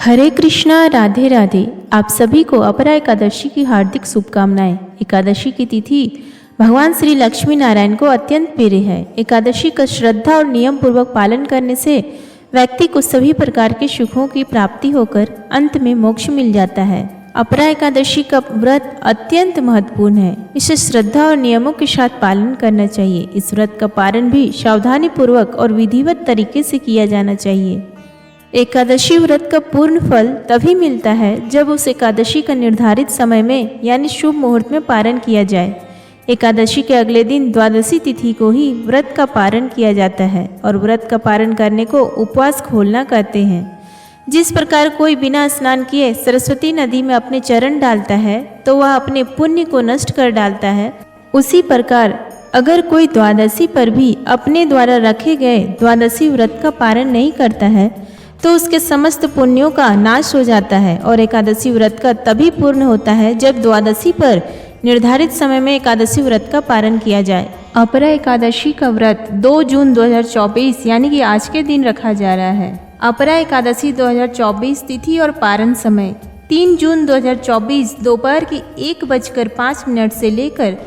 हरे कृष्णा, राधे राधे। आप सभी को अपरा एकादशी की हार्दिक शुभकामनाएं। एकादशी की तिथि भगवान श्री लक्ष्मी नारायण को अत्यंत प्रिय है। एकादशी का श्रद्धा और नियम पूर्वक पालन करने से व्यक्ति को सभी प्रकार के सुखों की प्राप्ति होकर अंत में मोक्ष मिल जाता है। अपरा एकादशी का व्रत अत्यंत महत्वपूर्ण है। इसे श्रद्धा और नियमों के साथ पालन करना चाहिए। इस व्रत का पालन भी सावधानी पूर्वक और विधिवत तरीके से किया जाना चाहिए। एकादशी व्रत का पूर्ण फल तभी मिलता है जब उस एकादशी का निर्धारित समय में यानी शुभ मुहूर्त में पारण किया जाए। एकादशी के अगले दिन द्वादशी तिथि को ही व्रत का पारण किया जाता है और व्रत का पारण करने को उपवास खोलना कहते हैं। जिस प्रकार कोई बिना स्नान किए सरस्वती नदी में अपने चरण डालता है तो वह अपने पुण्य को नष्ट कर डालता है, उसी प्रकार अगर कोई द्वादशी पर भी अपने द्वारा रखे गए द्वादशी व्रत का पारण नहीं करता है तो उसके समस्त पुण्यों का नाश हो जाता है। और एकादशी व्रत का तभी पूर्ण होता है जब द्वादशी पर निर्धारित समय में एकादशी व्रत का पारण किया जाए। अपरा एकादशी का व्रत 2 जून 2024 यानी कि आज के दिन रखा जा रहा है। अपरा एकादशी 2024 तिथि और पारण समय 3 जून 2024 दोपहर की 1:05 से लेकर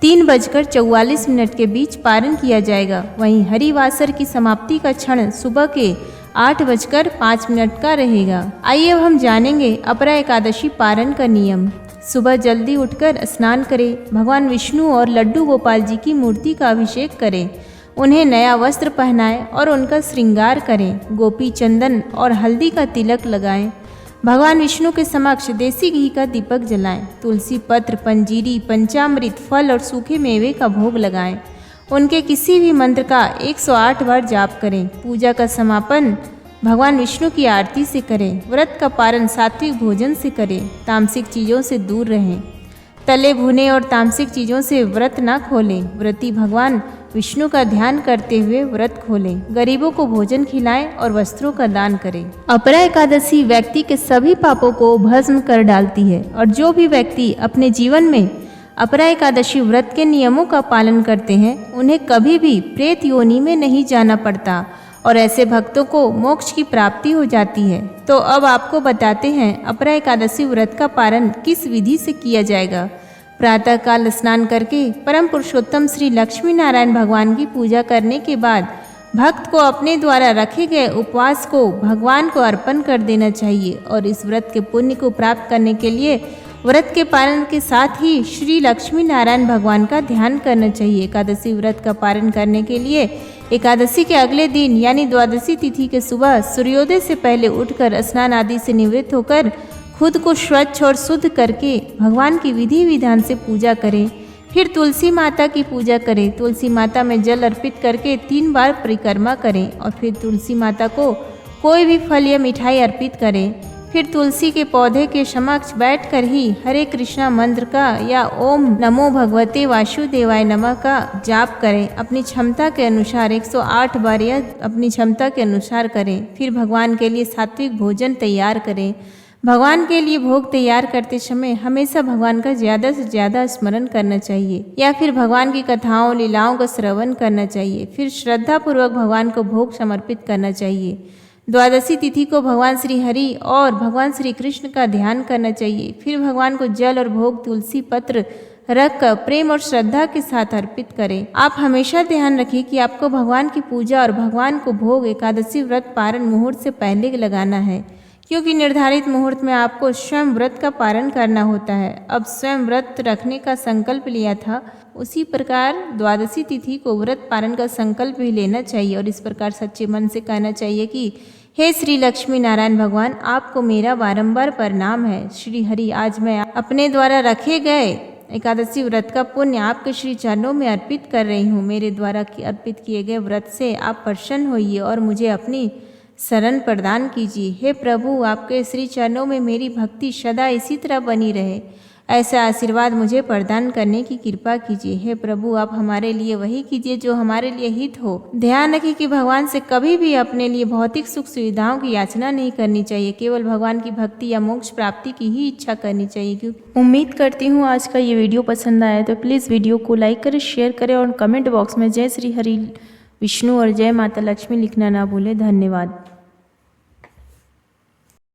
3:44 के बीच पारण किया जाएगा। वहीं हरिवासर की समाप्ति का क्षण सुबह के 8:05 का रहेगा। आइए अब हम जानेंगे अपरा एकादशी पारण का नियम। सुबह जल्दी उठकर स्नान करें, भगवान विष्णु और लड्डू गोपाल जी की मूर्ति का अभिषेक करें, उन्हें नया वस्त्र पहनाएं और उनका श्रृंगार करें। गोपी चंदन और हल्दी का तिलक लगाएं। भगवान विष्णु के समक्ष देसी घी का दीपक जलाएं। तुलसी पत्र, पंजीरी, पंचामृत, फल और सूखे मेवे का भोग लगाएं। उनके किसी भी मंत्र का 108 बार जाप करें। पूजा का समापन भगवान विष्णु की आरती से करें। व्रत का पारण सात्विक भोजन से करें। तामसिक चीज़ों से दूर रहें। तले भुने और तामसिक चीज़ों से व्रत ना खोलें। व्रती भगवान विष्णु का ध्यान करते हुए व्रत खोलें। गरीबों को भोजन खिलाएं और वस्त्रों का दान करें। अपरा एकादशी व्यक्ति के सभी पापों को भस्म कर डालती है और जो भी व्यक्ति अपने जीवन में अपरा एकादशी व्रत के नियमों का पालन करते हैं उन्हें कभी भी प्रेत योनि में नहीं जाना पड़ता और ऐसे भक्तों को मोक्ष की प्राप्ति हो जाती है। तो अब आपको बताते हैं अपरा एकादशी व्रत का पारण किस विधि से किया जाएगा। प्रातःकाल स्नान करके परम पुरुषोत्तम श्री लक्ष्मी नारायण भगवान की पूजा करने के बाद भक्त को अपने द्वारा रखे गए उपवास को भगवान को अर्पण कर देना चाहिए और इस व्रत के पुण्य को प्राप्त करने के लिए व्रत के पालन के साथ ही श्री लक्ष्मी नारायण भगवान का ध्यान करना चाहिए। एकादशी व्रत का पालन करने के लिए एकादशी के अगले दिन यानी द्वादशी तिथि के सुबह सूर्योदय से पहले उठकर स्नान आदि से निवृत्त होकर खुद को स्वच्छ और शुद्ध करके भगवान की विधि विधान से पूजा करें। फिर तुलसी माता की पूजा करें। तुलसी माता में जल अर्पित करके 3 बार परिक्रमा करें और फिर तुलसी माता को कोई भी फल या मिठाई अर्पित करें। फिर तुलसी के पौधे के समक्ष बैठकर ही हरे कृष्णा मंत्र का या ओम नमो भगवते वासुदेवाय नमः का जाप करें। अपनी क्षमता के अनुसार 108 बार या अपनी क्षमता के अनुसार करें। फिर भगवान के लिए सात्विक भोजन तैयार करें। भगवान के लिए भोग तैयार करते समय हमेशा भगवान का ज़्यादा से ज़्यादा स्मरण करना चाहिए या फिर भगवान की कथाओं लीलाओं का श्रवण करना चाहिए। फिर श्रद्धापूर्वक भगवान को भोग समर्पित करना चाहिए। द्वादशी तिथि को भगवान श्री हरि और भगवान श्री कृष्ण का ध्यान करना चाहिए। फिर भगवान को जल और भोग तुलसी पत्र रखकर प्रेम और श्रद्धा के साथ अर्पित करें। आप हमेशा ध्यान रखिए कि आपको भगवान की पूजा और भगवान को भोग एकादशी व्रत पारण मुहूर्त से पहले लगाना है, क्योंकि निर्धारित मुहूर्त में आपको स्वयं व्रत का पारण करना होता है। अब स्वयं व्रत रखने का संकल्प लिया था, उसी प्रकार द्वादशी तिथि को व्रत पारण का संकल्प भी लेना चाहिए और इस प्रकार सच्चे मन से कहना चाहिए कि हे श्री लक्ष्मी नारायण भगवान, आपको मेरा बारंबार प्रणाम है। श्री हरि, आज मैं अपने द्वारा रखे गए एकादशी व्रत का पुण्य आपके श्री चरणों में अर्पित कर रही हूँ। मेरे द्वारा अर्पित किए गए व्रत से आप प्रसन्न होइए और मुझे अपनी शरण प्रदान कीजिए। हे प्रभु, आपके श्री चरणों में मेरी भक्ति सदा इसी तरह बनी रहे, ऐसा आशीर्वाद मुझे प्रदान करने की कृपा कीजिए। हे प्रभु, आप हमारे लिए वही कीजिए जो हमारे लिए हित हो। ध्यान रखिए कि भगवान से कभी भी अपने लिए भौतिक सुख सुविधाओं की याचना नहीं करनी चाहिए। केवल भगवान की भक्ति या मोक्ष प्राप्ति की ही इच्छा करनी चाहिए। क्योंकि उम्मीद करती हूँ आज का ये वीडियो पसंद आया तो प्लीज़ वीडियो को लाइक करें, शेयर करें और कमेंट बॉक्स में जय श्री हरि विष्णु और जय माता लक्ष्मी लिखना ना भूलें। धन्यवाद।